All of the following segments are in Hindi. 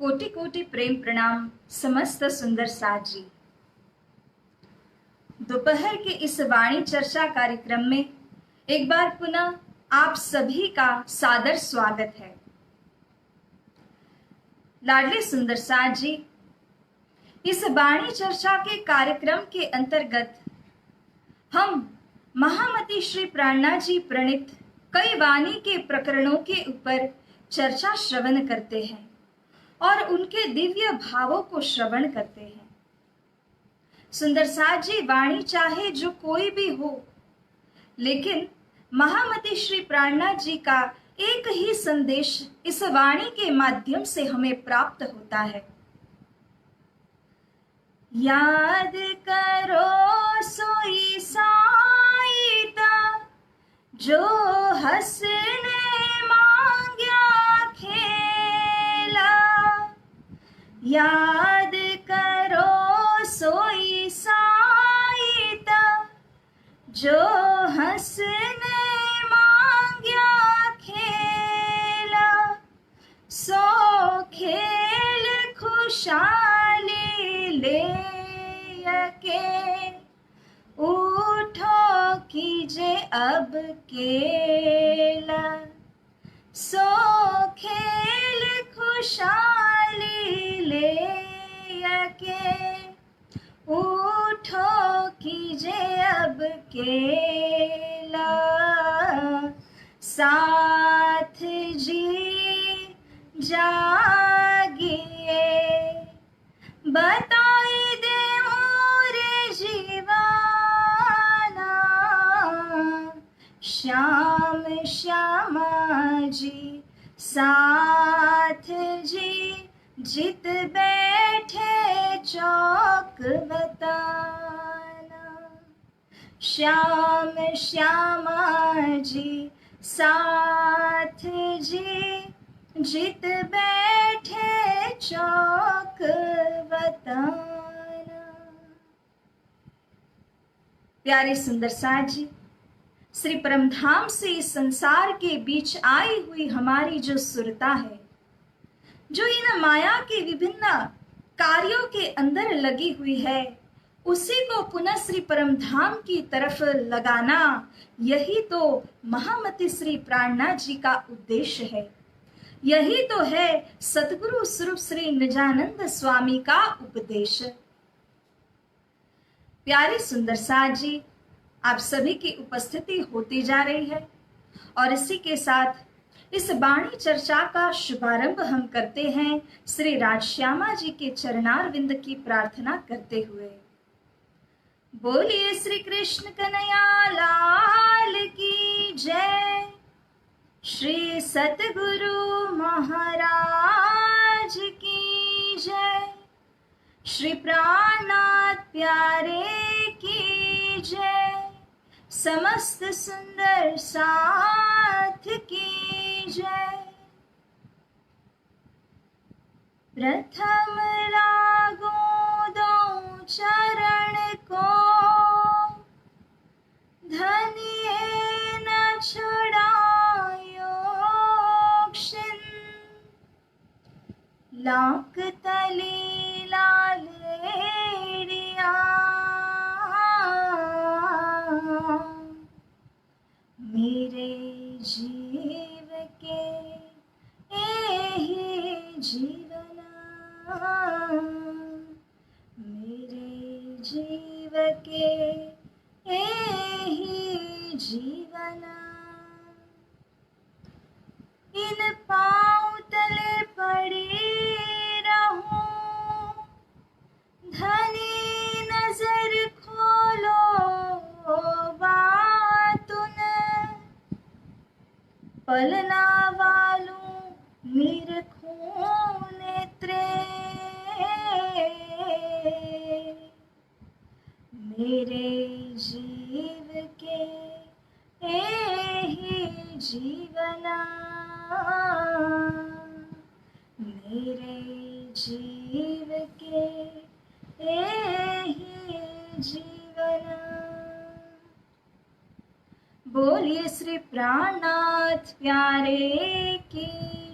कोटि कोटि प्रेम प्रणाम समस्त सुंदर साथ जी। दोपहर के इस वाणी चर्चा कार्यक्रम में एक बार पुनः आप सभी का सादर स्वागत है। लाडले सुंदर साथ जी, इस वाणी चर्चा के कार्यक्रम के अंतर्गत हम महामती श्री प्राणनाथ जी प्रणीत कई वाणी के प्रकरणों के ऊपर चर्चा श्रवण करते हैं और उनके दिव्य भावों को श्रवण करते हैं। सुंदर साथ जी, वाणी चाहे जो कोई भी हो, लेकिन महामती श्री प्राणनाथ जी का एक ही संदेश इस वाणी के माध्यम से हमें प्राप्त होता है। याद करो सोई साईता जो हंसने मांग्या खेला, याद करो सोई साईता जो हंसने मांग्या खेला, सो खेल खुशहाली ले के उठो कीजे अब केला, सो खेल खुशहाली ले के उठो कीजे अब केला। साथ जी जागिए बताई दे रे जीवाना, श्याम श्यामा जी साथ जी जित बैठे चौक बताना, श्याम श्यामा जी साथ जी जित बैठे चौक बताना। प्यारे सुंदर साथ जी, श्री परमधाम से इस संसार के बीच आई हुई हमारी जो सुरता है, जो इन माया के विभिन्न कार्यों के अंदर लगी हुई है, उसी को पुनः श्री परमधाम की तरफ लगाना, यही तो महामती श्री प्राणनाथ जी का उद्देश्य है। यही तो है सतगुरु स्वरूप श्री निजानंद स्वामी का उपदेश। प्यारे सुंदर साथ जी, आप सभी की उपस्थिति होती जा रही है और इसी के साथ इस वाणी चर्चा का शुभारंभ हम करते हैं श्री राजश्यामा जी के चरणारविंद की प्रार्थना करते हुए। बोलिए श्री कृष्ण कन्हैया लाल की जय, श्री सतगुरु महाराज की जय, श्री प्राणनाथ प्यारे की जय, समस्त सुंदर साथ की जय। प्रथम लागो दो चरण को, धनिये न छुड़ायो क्षिण, लाख तली लालेरिया, मेरे जीव के एही जीवना, मेरे जीव के एही जीवना। इन पाँव तले पड़ी रहूं, धनी नजर खोलो बातुन, पलना वालू मीर खून नेत्रे, मेरे जीव के एही जीवना, मेरे जीव के एही जीवना। बोलिए श्री प्राणनाथ प्यारे की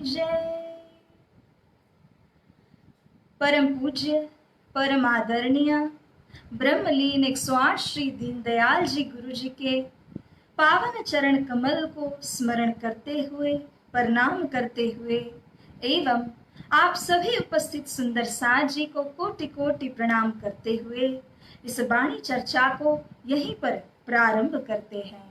जय। परम पूज्य परम आदरणीय ब्रह्मलीन 108 श्री दीनदयाल जी गुरु जी के पावन चरण कमल को स्मरण करते हुए, प्रणाम करते हुए एवं आप सभी उपस्थित सुंदर साज जी को कोटि कोटि प्रणाम करते हुए इस वाणी चर्चा को यहीं पर प्रारंभ करते हैं।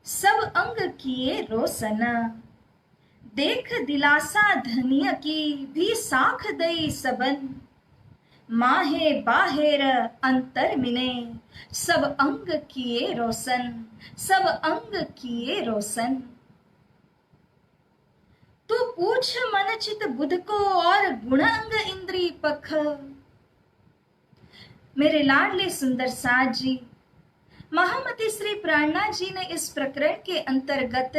सब अंग किए रोशन, देख दिलासा धनिय की भी साख दई सबन। माहे बाहेर अंतर मिने, सब अंग किए रोशन, सब अंग किए रोशन। तू पूछ मन चित बुध को और गुण अंग इंद्री पख। मेरे लाडले सुंदर साज जी, महामती श्री प्राणनाथ जी ने इस प्रकरण के अंतर्गत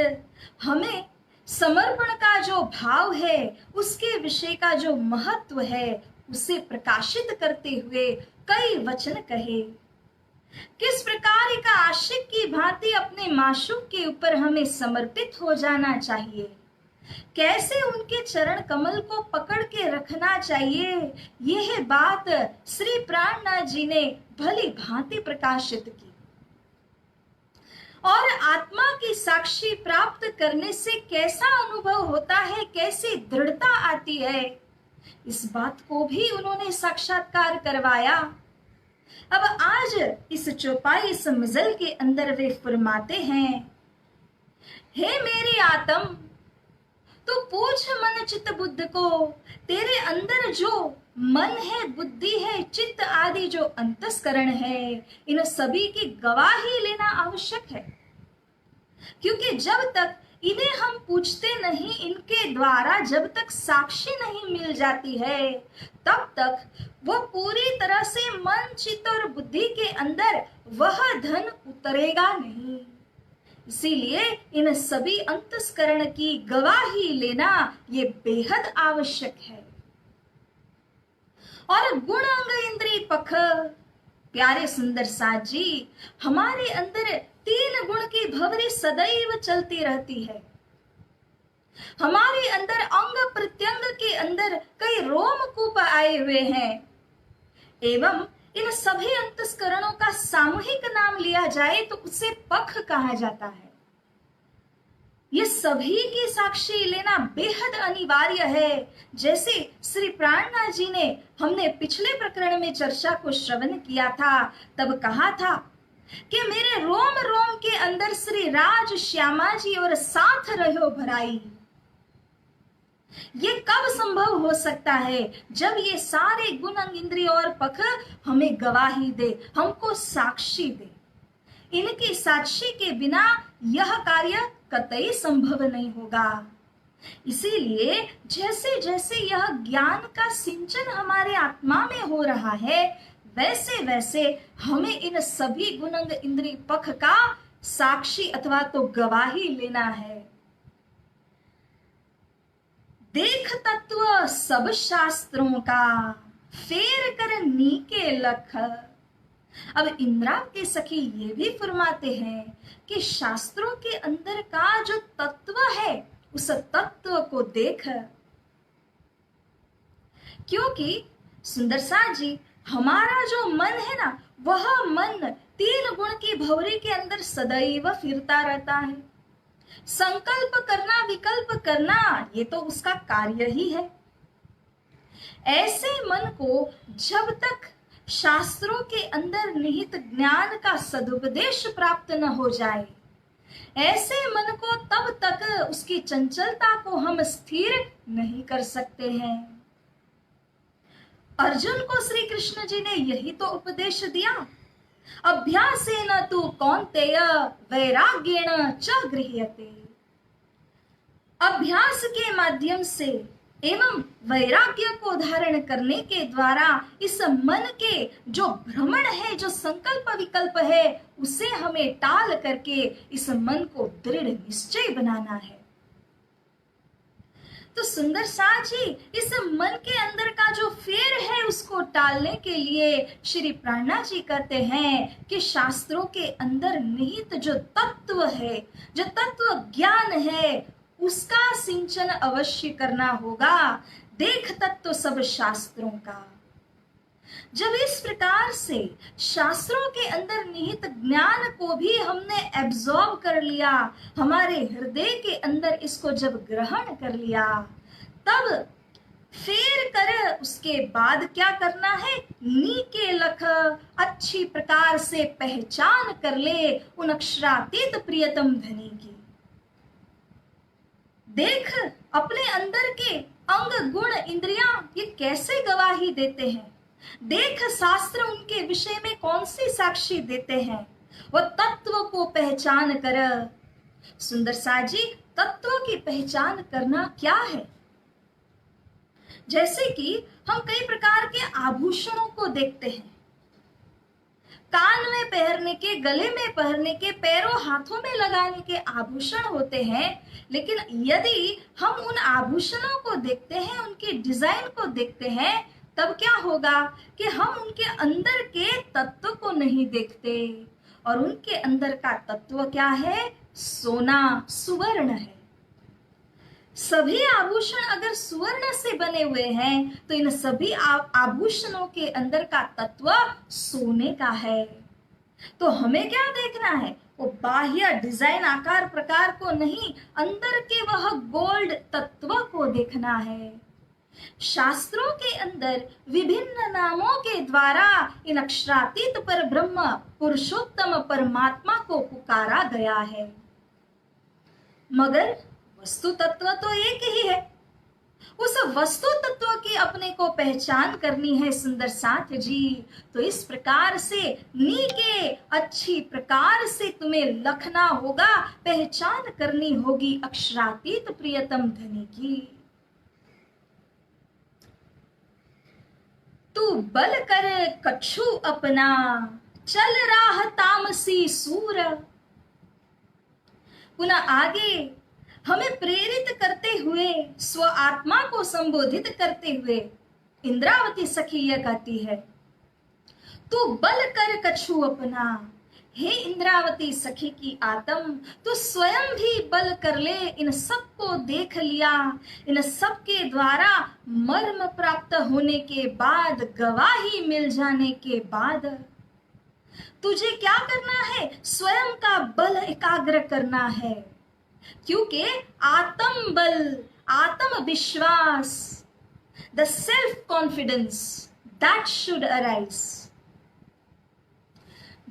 हमें समर्पण का जो भाव है, उसके विषय का जो महत्व है, उसे प्रकाशित करते हुए कई वचन कहे। किस प्रकार एक आशिक की भांति अपने माशूक के ऊपर हमें समर्पित हो जाना चाहिए, कैसे उनके चरण कमल को पकड़ के रखना चाहिए, यह बात श्री प्राणनाथ जी ने भली भांति प्रकाशित की। और आत्मा की साक्षी प्राप्त करने से कैसा अनुभव होता है, कैसी दृढ़ता आती है, इस बात को भी उन्होंने साक्षात्कार करवाया। अब आज इस चौपाई, इस मजल के अंदर वे फरमाते हैं, हे मेरी आत्म, तो पूछ मन चित्त बुद्ध को, तेरे अंदर जो मन है, बुद्धि है, चित्त आदि जो अंतस्करण है, इन सभी की गवाही लेना आवश्यक है। क्योंकि जब तक इन्हें हम पूछते नहीं, इनके द्वारा जब तक साक्षी नहीं मिल जाती है, तब तक वह पूरी तरह से मन, चित्त और बुद्धि के अंदर वह धन उतरेगा नहीं। इसीलिए इन सभी अंतस्करण की गवाही लेना ये बेहद आवश्यक है। और गुण अंग इंद्रिय पख, प्यारे सुंदर साज जी, हमारे अंदर 3 गुण की भंवरी सदैव चलती रहती है। हमारे अंदर अंग प्रत्यंग के अंदर कई रोमकूप आए हुए हैं, एवं इन सभी अंतस्करणों का सामूहिक नाम लिया जाए तो उसे पख कहा जाता है। ये सभी की साक्षी लेना बेहद अनिवार्य है। जैसे श्री प्राणनाथ जी ने, हमने पिछले प्रकरण में चर्चा को श्रवण किया था, तब कहा था कि मेरे रोम रोम के अंदर श्री राज श्यामा जी और साथ रहो भराई। ये कब संभव हो सकता है? जब ये सारे गुण अंग इंद्रिय और पख हमें गवाही दे, हमको साक्षी दे। इनकी साक्षी के बिना यह कार्य कतई संभव नहीं होगा। इसीलिए जैसे जैसे यह ज्ञान का सिंचन हमारे आत्मा में हो रहा है, वैसे वैसे हमें इन सभी गुण अंग इंद्रिय पख का साक्षी अथवा तो गवाही लेना है। देख तत्व सब शास्त्रों का, फेर कर नीके लख। अब इंद्रावती सखी ये भी फरमाते हैं कि शास्त्रों के अंदर का जो तत्व है, उस तत्व को देख। क्योंकि सुंदर साज जी, हमारा जो मन है ना, वह मन 3 गुण की भंवरी के अंदर सदैव फिरता रहता है। संकल्प करना, विकल्प करना, ये तो उसका कार्य ही है। ऐसे मन को जब तक शास्त्रों के अंदर निहित ज्ञान का सदुपदेश प्राप्त न हो जाए, ऐसे मन को तब तक उसकी चंचलता को हम स्थिर नहीं कर सकते हैं। अर्जुन को श्री कृष्ण जी ने यही तो उपदेश दिया, अभ्यासेन तु कौन्तेय वैराग्येण च गृह्यते। अभ्यास के माध्यम से एवं वैराग्य को धारण करने के द्वारा इस मन के जो भ्रमण है, जो संकल्प विकल्प है, उसे हमें टाल करके इस मन को दृढ़ निश्चय बनाना है। तो सुंदर साज जी, इस मन के अंदर का जो फेर है, उसको टालने के लिए श्री प्राणनाथ जी कहते हैं कि शास्त्रों के अंदर निहित जो तत्व है, जो तत्व ज्ञान है, उसका सिंचन अवश्य करना होगा। देख तत्व सब शास्त्रों का। जब इस प्रकार से शास्त्रों के अंदर निहित ज्ञान को भी हमने एब्जॉर्ब कर लिया, हमारे हृदय के अंदर इसको जब ग्रहण कर लिया, तब फिर कर उसके बाद क्या करना है? नी के लख अच्छी प्रकार से पहचान कर ले उन अक्षरातीत प्रियतम धनी की। देख अपने अंदर के अंग गुण इंद्रियां ये कैसे गवाही देते हैं। देख शास्त्र उनके विषय में कौन सी साक्षी देते हैं। वह तत्व को पहचान कर। सुंदर साज जी, तत्व की पहचान करना क्या है? जैसे कि हम कई प्रकार के आभूषणों को देखते हैं, कान में पहनने के, गले में पहनने के, पैरों हाथों में लगाने के आभूषण होते हैं। लेकिन यदि हम उन आभूषणों को देखते हैं, उनके डिजाइन को देखते हैं, तब क्या होगा कि हम उनके अंदर के तत्व को नहीं देखते। और उनके अंदर का तत्व क्या है? सोना, सुवर्ण है। सभी आभूषण अगर सुवर्ण से बने हुए हैं तो इन सभी आभूषणों के अंदर का तत्व सोने का है। तो हमें क्या देखना है? वो बाह्य डिजाइन, आकार प्रकार को नहीं, अंदर के वह गोल्ड तत्व को देखना है। शास्त्रों के अंदर विभिन्न नामों के द्वारा इन अक्षरातीत पर ब्रह्म पुरुषोत्तम परमात्मा को पुकारा गया है, मगर वस्तु तत्व तो एक ही है। उस वस्तु तत्व की अपने को पहचान करनी है सुंदर साथ जी। तो इस प्रकार से नी के अच्छी प्रकार से तुम्हें लखना होगा, पहचान करनी होगी अक्षरातीत प्रियतम धनी की। तू बल कर कछु अपना, चल राह तामसी सूर। पुनः आगे हमें प्रेरित करते हुए, स्व आत्मा को संबोधित करते हुए इंद्रावती सखी यह कहती है, तू बल कर कछु अपना। हे इंद्रावती सखी की आत्म, तू स्वयं भी बल कर ले। इन सब को देख लिया, इन सब के द्वारा मर्म प्राप्त होने के बाद, गवाही मिल जाने के बाद तुझे क्या करना है? स्वयं का बल एकाग्र करना है। क्योंकि आत्म बल, आत्म विश्वास, the self confidence that should arise.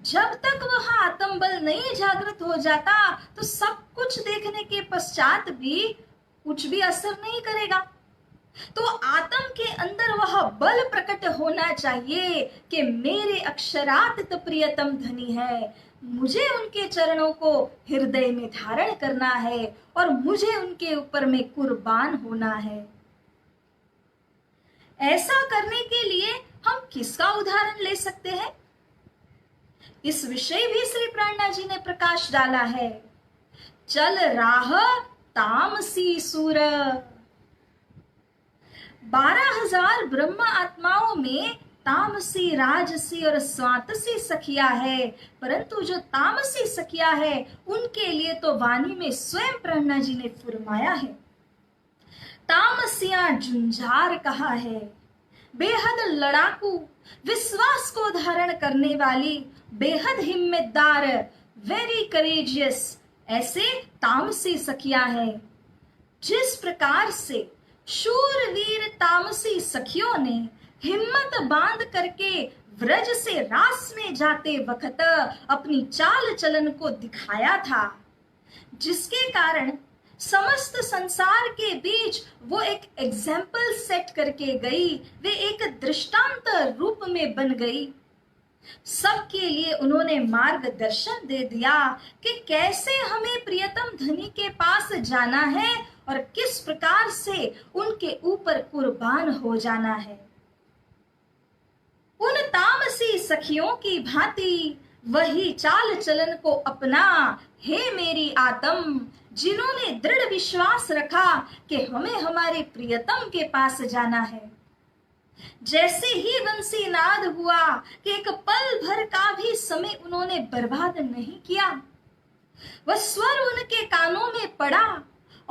जब तक वह आत्म बल नहीं जागृत हो जाता तो सब कुछ देखने के पश्चात भी कुछ भी असर नहीं करेगा। तो आत्म के अंदर वह बल प्रकट होना चाहिए कि मेरे अक्षरातीत प्रियतम धनी है, मुझे उनके चरणों को हृदय में धारण करना है और मुझे उनके ऊपर में कुर्बान होना है। ऐसा करने के लिए हम किसका उदाहरण ले सकते हैं? इस विषय भी श्री प्राणनाथ जी ने प्रकाश डाला है। चल राह तामसी सूर। 12,000 ब्रह्म आत्माओं में तामसी, राजसी और स्वातसी सखिया है, परंतु जो तामसी सखिया है उनके लिए तो वाणी में स्वयं प्राणनाथ जी ने फरमाया है, तामसियां जुंजार कहा है। बेहद लड़ाकू, विश्वास को धारण करने वाली, बेहद हिम्मतदार, वेरी करेजियस, ऐसे तामसी सखियां हैं। जिस प्रकार से शूरवीर तामसी सखियों ने हिम्मत बांध करके व्रज से रास में जाते वक्त अपनी चाल चलन को दिखाया था, जिसके कारण समस्त संसार के बीच वो एक एग्जाम्पल सेट करके गई, वे एक दृष्टांत रूप में बन गई। सबके लिए उन्होंने मार्गदर्शन दे दिया कि कैसे हमें प्रियतम धनी के पास जाना है और किस प्रकार से उनके ऊपर कुर्बान हो जाना है। उन तामसी सखियों की भांति वही चाल चलन को अपना, हे मेरी आत्म, जिन्होंने दृढ़ विश्वास रखा कि हमें हमारे प्रियतम के पास जाना है। जैसे ही बंसी नाद हुआ कि एक पल भर का भी समय उन्होंने बर्बाद नहीं किया, वह स्वर उनके कानों में पड़ा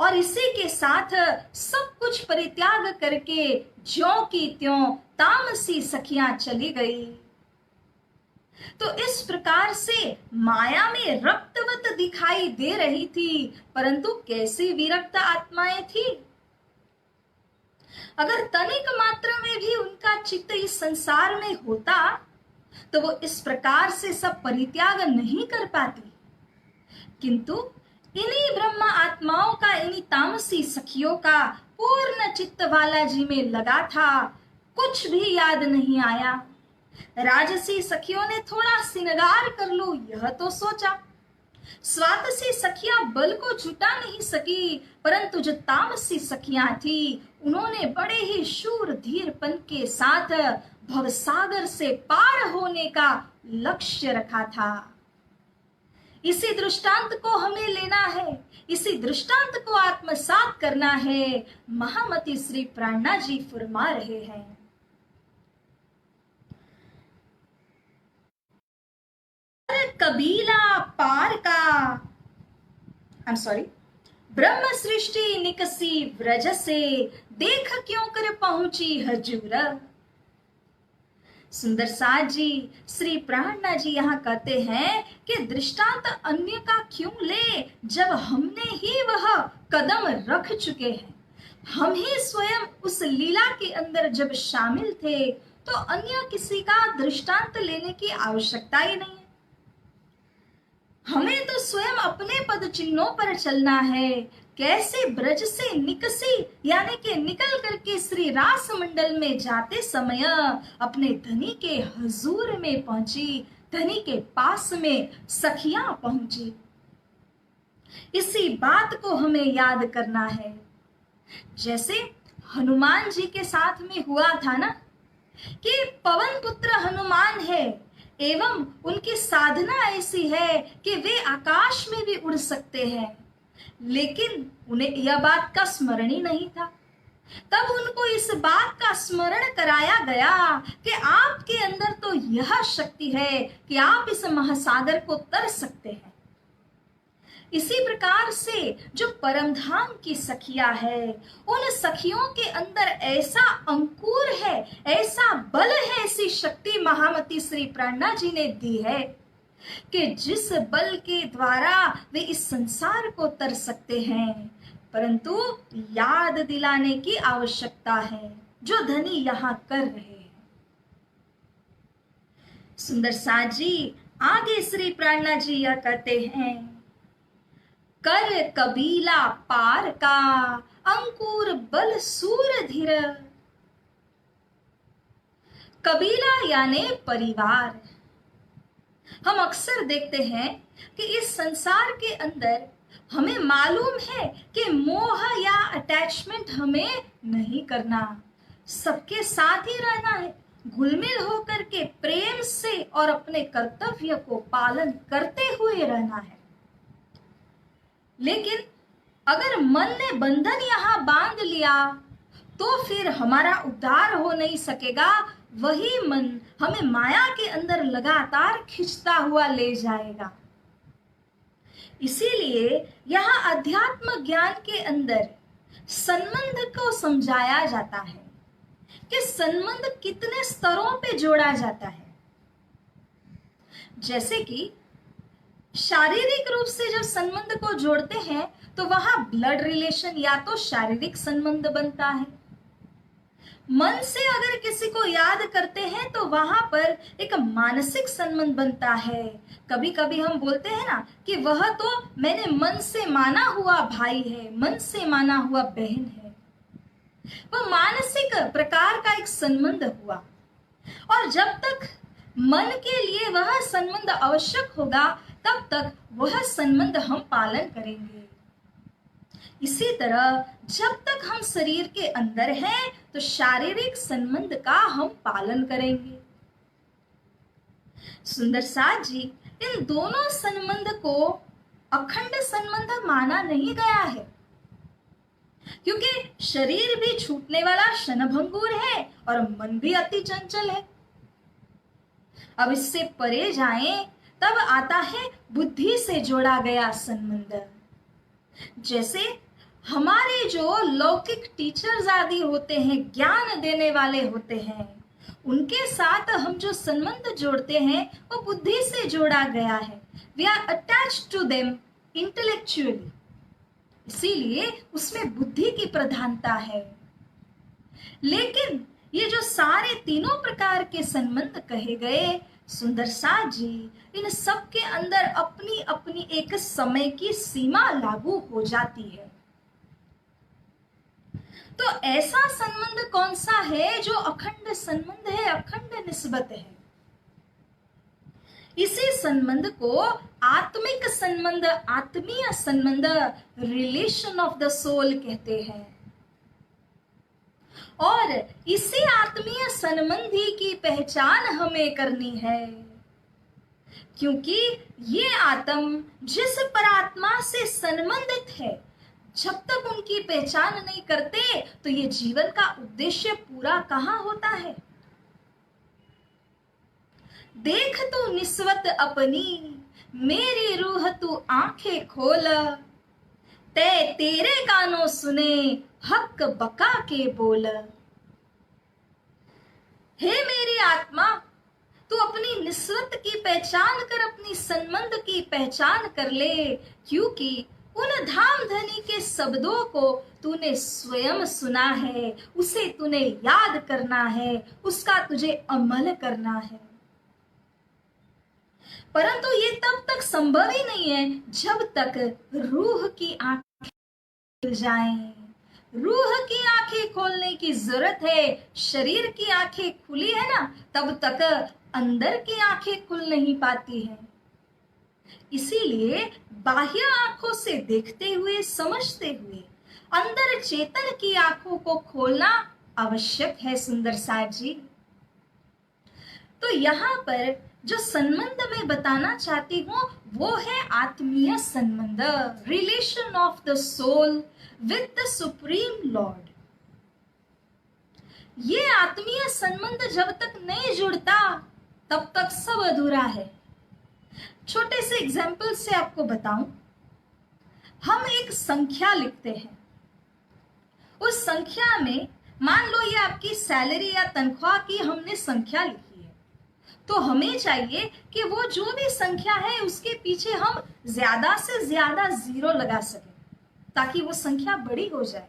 और इसी के साथ सब कुछ परित्याग करके ज्यों की त्यों तामसी सखियां चली गई। तो इस प्रकार से माया में रक्तवत दिखाई दे रही थी, परंतु कैसी विरक्त आत्माएं थी। अगर तनिक मात्रा में भी उनका चित्त इस संसार में होता तो वो इस प्रकार से सब परित्याग नहीं कर पाती। किंतु इन्हीं ब्रह्म आत्माओं का, इन्हीं तामसी सखियों का पूर्ण चित्त बालाजी में लगा था, कुछ भी याद नहीं आया। राजसी सखियों ने थोड़ा श्रृंगार कर लो यह तो सोचा, स्वातसी सखियां बल को जुटा नहीं सकी, परंतु जो तामसी सखियां थी उन्होंने बड़े ही शूर धीरपन के साथ भवसागर से पार होने का लक्ष्य रखा था। इसी दृष्टांत को हमें लेना है, इसी दृष्टांत को आत्मसात करना है। महामती श्री प्राणा जी फरमा रहे हैं, कबीला पार का, ब्रह्म सृष्टि निकसी व्रज से, देख क्यों कर पहुंची हजूर। सुंदर साज जी, श्री प्राणनाथ जी यहाँ कहते हैं कि दृष्टांत अन्य का क्यों ले, जब हमने ही वह कदम रख चुके हैं। हम ही स्वयं उस लीला के अंदर जब शामिल थे तो अन्य किसी का दृष्टांत लेने की आवश्यकता ही नहीं है। हमें तो स्वयं अपने पद चिन्हों पर चलना है। कैसे ब्रज से निकसी यानी कि निकल करके श्री रास मंडल में जाते समय अपने धनी के हजूर में पहुंची, धनी के पास में सखियां पहुंची। इसी बात को हमें याद करना है। जैसे हनुमान जी के साथ में हुआ था ना कि पवन पुत्र हनुमान है एवं उनकी साधना ऐसी है कि वे आकाश में भी उड़ सकते हैं, लेकिन उन्हें यह बात का स्मरण ही नहीं था। तब उनको इस बात का स्मरण कराया गया कि आपके अंदर तो यह शक्ति है कि आप इस महासागर को तर सकते हैं। इसी प्रकार से जो परमधाम की सखियां है, उन सखियों के अंदर ऐसा अंकुर है, ऐसा बल है, ऐसी शक्ति महामती श्री प्राणनाथ जी ने दी है कि जिस बल के द्वारा वे इस संसार को तर सकते हैं, परंतु याद दिलाने की आवश्यकता है जो धनी यहाँ कर रहे हैं। सुंदर साज जी आगे श्री प्राणनाथ जी यह कहते हैं, कर कबीला पार का अंकुर बल सूर धीर। कबीला यानी परिवार। हम अक्सर देखते हैं कि इस संसार के अंदर हमें मालूम है कि मोह या अटैचमेंट हमें नहीं करना, सबके साथ ही रहना है, घुलमिल होकर के प्रेम से और अपने कर्तव्य को पालन करते हुए रहना है। लेकिन अगर मन ने बंधन यहाँ बांध लिया तो फिर हमारा उद्धार हो नहीं सकेगा। वही मन हमें माया के अंदर लगातार खींचता हुआ ले जाएगा। इसीलिए यहाँ अध्यात्म ज्ञान के अंदर संबंध को समझाया जाता है कि संबंध कितने स्तरों पे जोड़ा जाता है। जैसे कि शारीरिक रूप से जब संबंध को जोड़ते हैं तो वहां ब्लड रिलेशन या तो शारीरिक संबंध बनता है। मन से अगर किसी को याद करते हैं तो वहां पर एक मानसिक संबंध बनता है। कभी कभी हम बोलते हैं ना कि वह तो मैंने मन से माना हुआ भाई है, मन से माना हुआ बहन है। वह मानसिक प्रकार का एक संबंध हुआ, और जब तक मन के लिए वह संबंध आवश्यक होगा तब तक वह संबंध हम पालन करेंगे। इसी तरह जब तक हम शरीर के अंदर हैं तो शारीरिक संबंध का हम पालन करेंगे। सुंदर साज जी, इन दोनों संबंध को अखंड संबंध माना नहीं गया है, क्योंकि शरीर भी छूटने वाला क्षणभंगुर है और मन भी अति चंचल है। अब इससे परे जाएं तब आता है बुद्धि से जोड़ा गया संबंध। जैसे हमारे जो लौकिक टीचर्स आदि होते हैं, ज्ञान देने वाले होते हैं, उनके साथ हम जो संबंध जोड़ते हैं वो बुद्धि से जोड़ा गया है। We are attached to them intellectually, इसीलिए उसमें बुद्धि की प्रधानता है। लेकिन ये जो सारे तीनों प्रकार के संबंध कहे गए सुंदर साथ जी, इन सब के अंदर अपनी अपनी एक समय की सीमा लागू हो जाती है। तो ऐसा संबंध कौन सा है जो अखंड संबंध है, अखंड निस्बत है? इसी संबंध को आत्मिक संबंध, आत्मीय संबंध, रिलेशन ऑफ द सोल कहते हैं। और इसी आत्मीय संबंधी की पहचान हमें करनी है, क्योंकि ये आत्म जिस परात्मा से संबंधित है, जब तक उनकी पहचान नहीं करते तो ये जीवन का उद्देश्य पूरा कहाँ होता है। देख तू निस्वत अपनी, मेरी रूह तू आंखें खोल, तेरे कानों सुने हक बका के बोल। हे मेरी आत्मा, तू अपनी निस्वत की पहचान कर, अपनी संबंध की पहचान कर ले, क्योंकि उन धाम धनी के शब्दों को तूने स्वयं सुना है, उसे तूने याद करना है, उसका तुझे अमल करना है। परंतु ये तब तक संभव ही नहीं है जब तक रूह की आंखें खुल जाएं। रूह की आंखें खोलने की जरूरत है। शरीर की आंखें खुली है ना, तब तक अंदर की आंखें खुल नहीं पाती हैं। इसीलिए बाह्य आंखों से देखते हुए, समझते हुए अंदर चेतन की आंखों को खोलना आवश्यक है सुंदर साथ जी। तो यहाँ पर जो संबंध मैं बताना चाहती हूँ वो है आत्मीय संबंध, relation of the soul with the supreme lord. ये आत्मीय संबंध जब तक नहीं जुड़ता तब तक सब अधूरा है। छोटे से एग्जाम्पल से आपको बताऊं, हम एक संख्या लिखते हैं, उस संख्या में मान लो ये आपकी सैलरी या तनख्वाह की हमने संख्या लिखी है, तो हमें चाहिए कि वो जो भी संख्या है उसके पीछे हम ज्यादा से ज्यादा जीरो लगा सकें ताकि वो संख्या बड़ी हो जाए।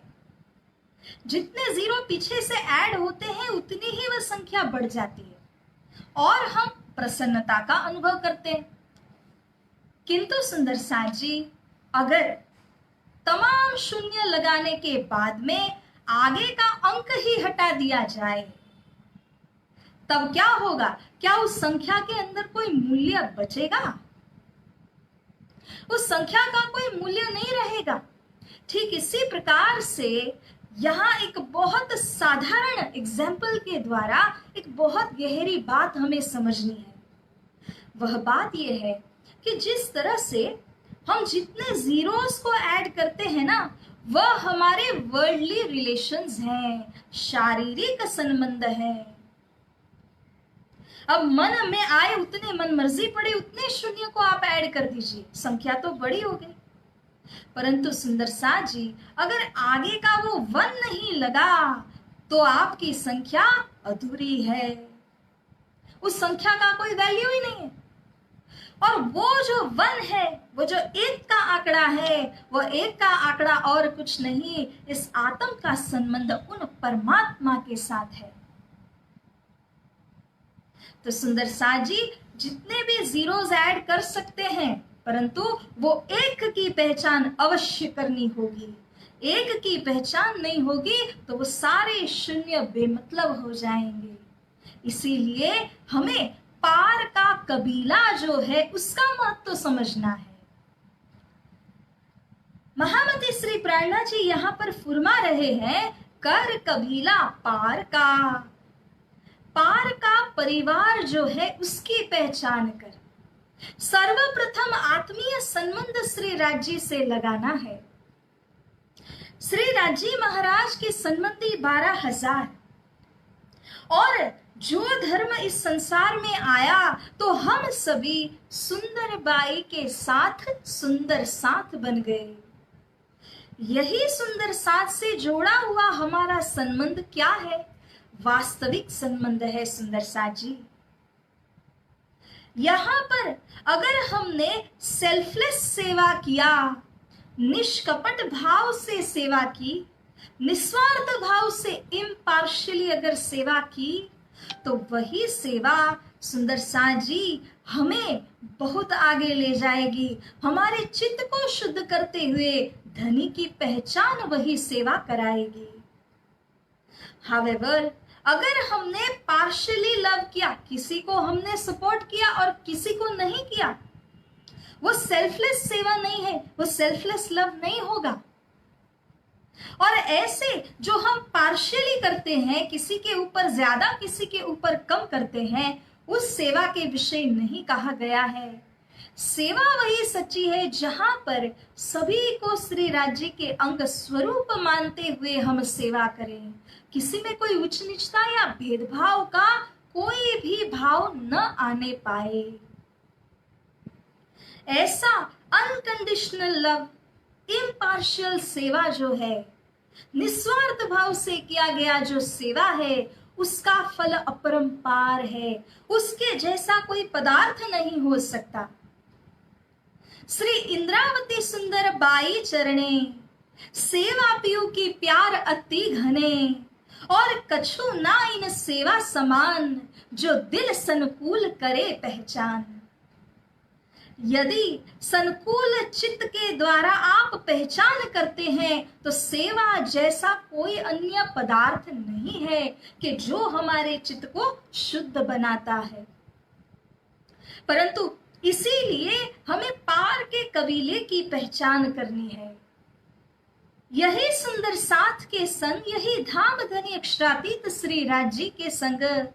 जितने जीरो पीछे से ऐड होते हैं उतनी ही वह संख्या बढ़ जाती है और हम प्रसन्नता का अनुभव करते हैं। किंतु सुंदर साथ जी, अगर तमाम शून्य लगाने के बाद में आगे का अंक ही हटा दिया जाए तब क्या होगा? क्या उस संख्या के अंदर कोई मूल्य बचेगा? उस संख्या का कोई मूल्य नहीं रहेगा। ठीक इसी प्रकार से यहाँ एक बहुत साधारण एग्जाम्पल के द्वारा एक बहुत गहरी बात हमें समझनी है। वह बात यह है कि जिस तरह से हम जितने जीरोस को ऐड करते हैं ना, वह हमारे वर्ल्डली रिलेशंस हैं, शारीरिक संबंध है। अब मन में आए उतने, मन मर्जी पड़े उतने शून्य को आप ऐड कर दीजिए, संख्या तो बड़ी हो गई। परंतु सुंदर साथ जी, अगर आगे का वो वन नहीं लगा तो आपकी संख्या अधूरी है, उस संख्या का कोई वैल्यू ही नहीं है। और वो जो वन है, वो जो एक का आंकड़ा है, वो एक का आंकड़ा और कुछ नहीं, इस आत्म का संबंध उन परमात्मा के साथ है। तो सुंदर साथ जी, जितने भी जीरोस ऐड कर सकते हैं, परंतु वो एक की पहचान अवश्य करनी होगी। एक की पहचान नहीं होगी तो वो सारे शून्य बेमतलब हो जाएंगे। इसीलिए हमें पार का कबीला जो है उसका महत्व तो समझना है। महामती श्री प्रेरणा जी यहाँ पर फुरमा रहे हैं, कर कबीला पार का, पार का परिवार जो है उसकी पहचान कर। सर्वप्रथम आत्मीय संबंध श्री राज्य से लगाना है। श्री राज्य महाराज के संबंधी 12,000 और जो धर्म इस संसार में आया तो हम सभी सुंदर बाई के साथ सुंदर साथ बन गए। यही सुंदर साथ से जोड़ा हुआ हमारा संबंध क्या है? वास्तविक संबंध है सुंदर साथ जी। यहां पर अगर हमने सेल्फलेस सेवा किया, निष्कपट भाव से सेवा की, निस्वार्थ भाव से इम्पार्शियली अगर सेवा की, तो वही सेवा सुंदर साथ जी हमें बहुत आगे ले जाएगी। हमारे चित्त को शुद्ध करते हुए धनी की पहचान वही सेवा कराएगी। However, अगर हमने पार्शियली लव किया, किसी को हमने सपोर्ट किया और किसी को नहीं किया, वो सेल्फलेस सेवा नहीं है, वो सेल्फलेस लव नहीं होगा। और ऐसे जो हम पार्शियली करते हैं, किसी के ऊपर ज्यादा किसी के ऊपर कम करते हैं, उस सेवा के विषय नहीं कहा गया है। सेवा वही सच्ची है जहां पर सभी को श्री राज्य के अंग स्वरूप मानते हुए हम सेवा करें। किसी में कोई उच्च नीचता या भेदभाव का कोई भी भाव न आने पाए। ऐसा अनकंडीशनल लव, इम्पार्शियल सेवा जो है, निस्वार्थ भाव से किया गया जो सेवा है, उसका फल अपरंपार है। उसके जैसा कोई पदार्थ नहीं हो सकता। श्री इंद्रावती सुंदर बाई चरणे, सेवा पियू की प्यार अति घने, और कछु ना इन सेवा समान, जो दिल संकुल करे पहचान। यदि संकुल चित्त के द्वारा आप पहचान करते हैं, तो सेवा जैसा कोई अन्य पदार्थ नहीं है कि जो हमारे चित्त को शुद्ध बनाता है। परंतु इसीलिए हमें पार के कबीले की पहचान करनी है। यही सुंदर साथ के संग, यही धाम धनी अक्षरातीत श्री राज्य के संग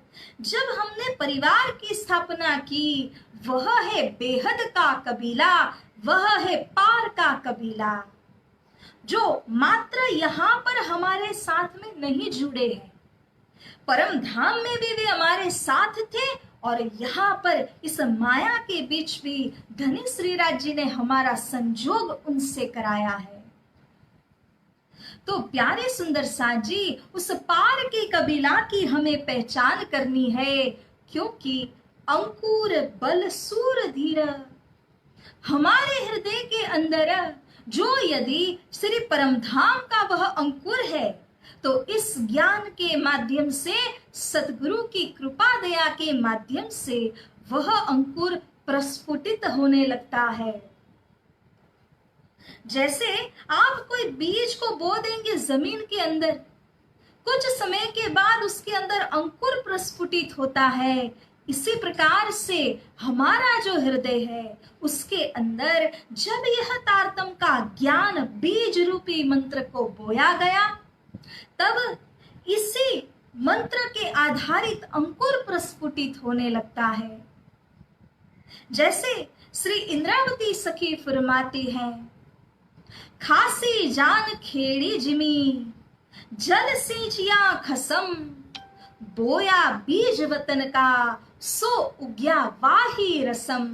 जब हमने परिवार की स्थापना की, वह है बेहद का कबीला, वह है पार का कबीला, जो मात्र यहाँ पर हमारे साथ में नहीं जुड़े हैं। परम धाम में भी वे हमारे साथ थे और यहाँ पर इस माया के बीच भी धनी श्री राज्य ने हमारा संजोग उनसे कराया है। तो प्यारे सुंदर साथ जी, उस पार के कबीला की हमें पहचान करनी है, क्योंकि अंकुर बल सूर धीर हमारे हृदय के अंदर जो यदि श्री परमधाम का वह अंकुर है, तो इस ज्ञान के माध्यम से, सतगुरु की कृपा दया के माध्यम से वह अंकुर प्रस्फुटित होने लगता है। जैसे आप कोई बीज को बो देंगे जमीन के अंदर, कुछ समय के बाद उसके अंदर अंकुर प्रस्फुटित होता है। इसी प्रकार से हमारा जो हृदय है, उसके अंदर जब यह तारतम का ज्ञान बीज रूपी मंत्र को बोया गया, तब इसी मंत्र के आधारित अंकुर प्रस्फुटित होने लगता है। जैसे श्री इंद्रावती सखी फरमाती हैं, खासी जान खेड़ी जिमी, जल सिंचिया खसम, बोया बीज वतन का, सो उग्या वाही रसम।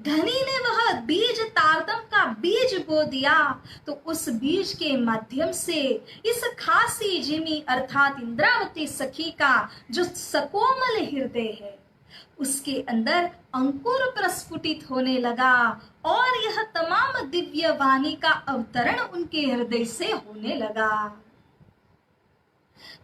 धनी ने वह बीज तारतम का बीज बो दिया, तो उस बीज के माध्यम से इस खासी जिमी अर्थात इंद्रावती सखी का जो सकोमल हृदय है, उसके अंदर अंकुर प्रस्फुटित होने लगा और यह तमाम दिव्य वाणी का अवतरण उनके हृदय से होने लगा।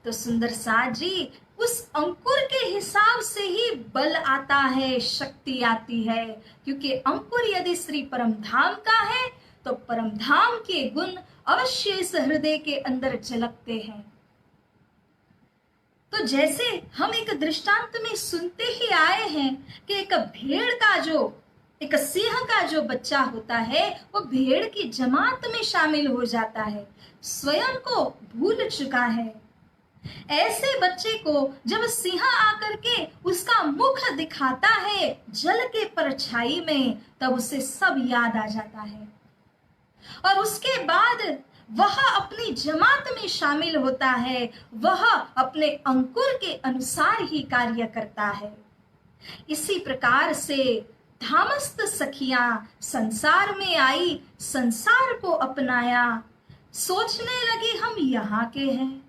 तो सुंदर साथ जी, उस अंकुर के हिसाब से ही बल आता है, शक्ति आती है, क्योंकि अंकुर यदि श्री परमधाम का है, तो परमधाम के गुण अवश्य इस हृदय के अंदर झलकते हैं। तो जैसे हम एक दृष्टांत में सुनते ही आए हैं कि एक सिंह का जो बच्चा होता है, वो भेड़ की जमात में शामिल हो जाता है, स्वयं को भूल चुका है। ऐसे बच्चे को जब सिंह आकर के उसका मुख दिखाता है जल के परछाई में, तब उसे सब याद आ जाता है और उसके बाद वह अपनी जमात में शामिल होता है, वह अपने अंकुर के अनुसार ही कार्य करता है। इसी प्रकार से धामस्त सखियां संसार में आई, संसार को अपनाया, सोचने लगी हम यहाँ के हैं।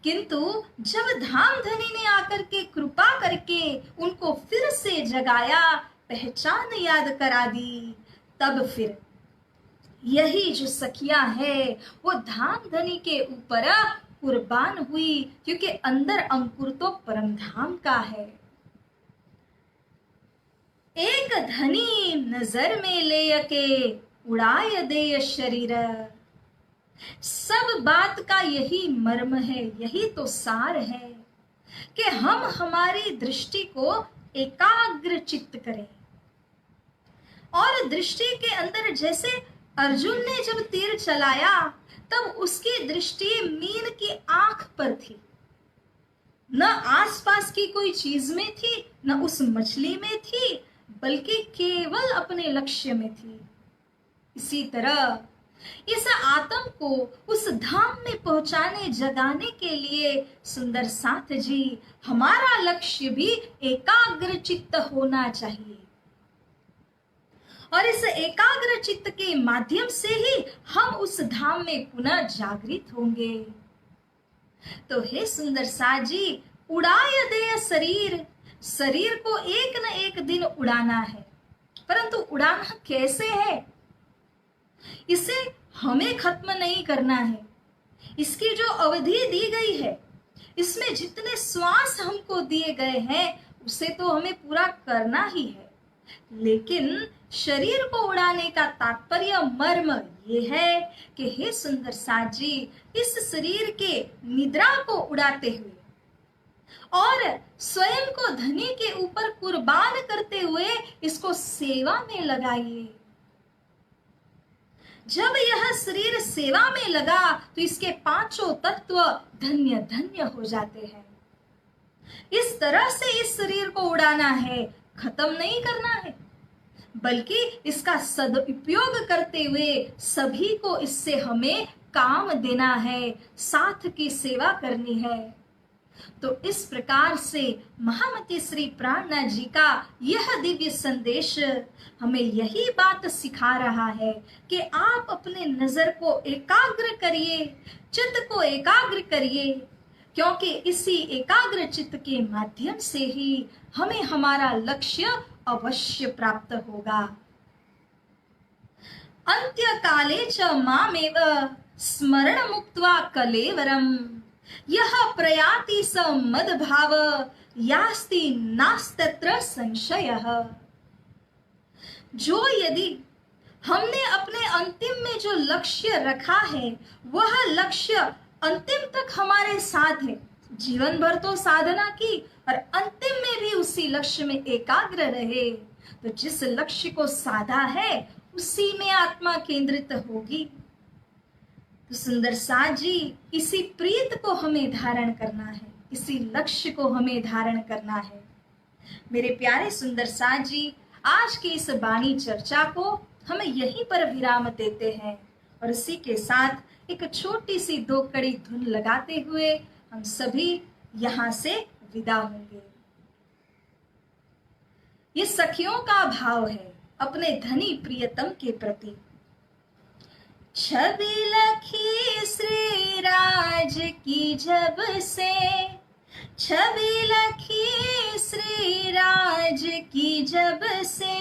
किंतु जब धामधनी ने आकर के कृपा करके उनको फिर से जगाया, पहचान याद करा दी, तब फिर यही जो सखियां है वो धामधनी के ऊपर कुर्बान हुई, क्योंकि अंदर अंकुर तो परम धाम का है। एक धनी नजर में ले के उड़ाय दे शरीर, सब बात का यही मर्म है, यही तो सार है कि हम हमारी दृष्टि को एकाग्र चित्त करें। और दृष्टि के अंदर जैसे अर्जुन ने जब तीर चलाया तब उसकी दृष्टि मीन की आंख पर थी, न आसपास की कोई चीज में थी, न उस मछली में थी, बल्कि केवल अपने लक्ष्य में थी। इसी तरह इस आत्म को उस धाम में पहुंचाने जगाने के लिए सुंदर साथ जी, हमारा लक्ष्य भी एकाग्र चित्त होना चाहिए। और इस एकाग्र चित्त के माध्यम से ही हम उस धाम में पुनः जागृत होंगे। तो हे सुंदर साथ जी, उड़ाय दे शरीर, शरीर को एक न एक दिन उड़ाना है, परंतु उड़ाना कैसे है, इसे हमें खत्म नहीं करना है। इसकी जो अवधि दी गई है, इसमें जितने श्वास हमको दिए गए हैं उसे तो हमें पूरा करना ही है। लेकिन शरीर को उड़ाने का तात्पर्य मर्म ये है कि हे सुंदर साथ जी, इस शरीर के निद्रा को उड़ाते हुए और स्वयं को धनी के ऊपर कुर्बान करते हुए इसको सेवा में लगाइए। जब यह शरीर सेवा में लगा तो इसके पांचों तत्व धन्य धन्य हो जाते हैं। इस तरह से इस शरीर को उड़ाना है, खत्म नहीं करना है, बल्कि इसका सदुपयोग करते हुए सभी को इससे हमें काम देना है, साथ की सेवा करनी है। तो इस प्रकार से महामती श्री प्राणनाथ जी का यह दिव्य संदेश हमें यही बात सिखा रहा है कि आप अपने नजर को एकाग्र करिए, चित्त को एकाग्र करिए, क्योंकि इसी एकाग्र चित्त के माध्यम से ही हमें हमारा लक्ष्य अवश्य प्राप्त होगा। अंत्य काले च मामेव स्मरण मुक्त्वा कलेवरम, यह प्रयाति स मद्भाव यास्ति नास्तत्र संशयः। जो यदि हमने अपने अंतिम में जो लक्ष्य रखा है वह लक्ष्य अंतिम तक हमारे साथ है, जीवन भर तो साधना की और अंतिम में भी उसी लक्ष्य में एकाग्र रहे, तो जिस लक्ष्य को साधा है उसी में आत्मा केंद्रित होगी। तो सुंदर साथ जी, इसी प्रीत को हमें धारण करना है, इसी लक्ष्य को हमें धारण करना है। मेरे प्यारे सुंदर साथ जी, आज की इस वाणी चर्चा को हम यहीं पर विराम देते हैं और इसी के साथ एक छोटी सी दो कड़ी धुन लगाते हुए हम सभी यहाँ से विदा होंगे। ये सखियों का भाव है अपने धनी प्रियतम के प्रति। छवि लखी श्री राज की जब से, छवि लखी श्री राज की जब से,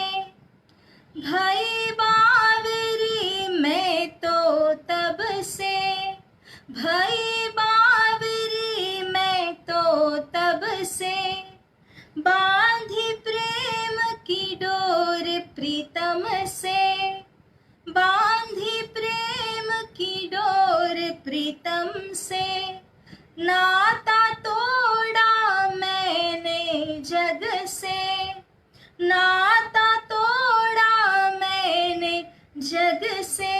भई बावरी मैं तो तब से, भई बावरी मैं तो तब से, बांधी प्रेम की डोर प्रीतम से, बांधी प्रेम की डोर प्रीतम से, नाता तोड़ा मैंने जग से, नाता तोड़ा मैंने जग से,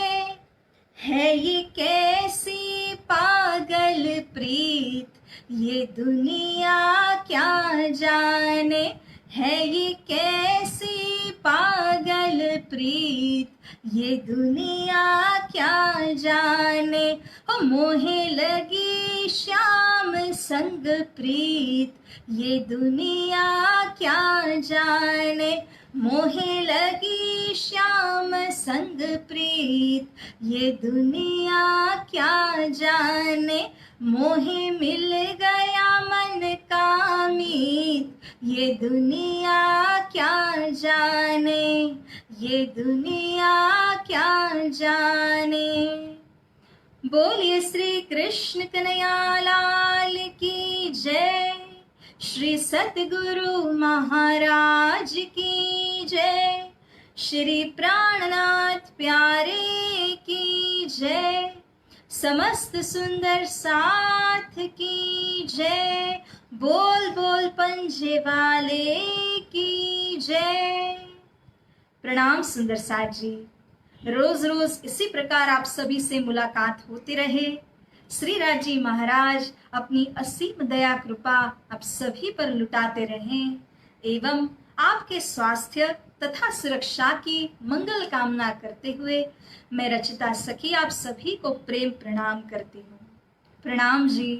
है ये कैसी पागल प्रीत ये दुनिया क्या जाने, है ये कैसी पागल प्रीत ये दुनिया क्या जाने, हो मोहे लगी श्याम संग प्रीत ये दुनिया क्या जाने, मोहे लगी श्याम संग प्रीत, ये दुनिया क्या जाने। मोहे मिल गया मन का मीत, ये दुनिया क्या जाने, ये दुनिया क्या जाने। बोलिए श्री कृष्ण कन्हैया लाल की जय, श्री सतगुरु महाराज की जय, श्री प्राणनाथ प्यारे की जय, समस्त सुंदर साथ की जय, बोल बोल पंजे वाले की जय। प्रणाम सुंदर साथ जी। रोज रोज इसी प्रकार आप सभी से मुलाकात होती रहे। श्री राज जी महाराज अपनी असीम दया कृपा आप सभी पर लुटाते रहें एवं आपके स्वास्थ्य तथा सुरक्षा की मंगल कामना करते हुए मैं रचिता सखी आप सभी को प्रेम प्रणाम करती हूँ। प्रणाम जी।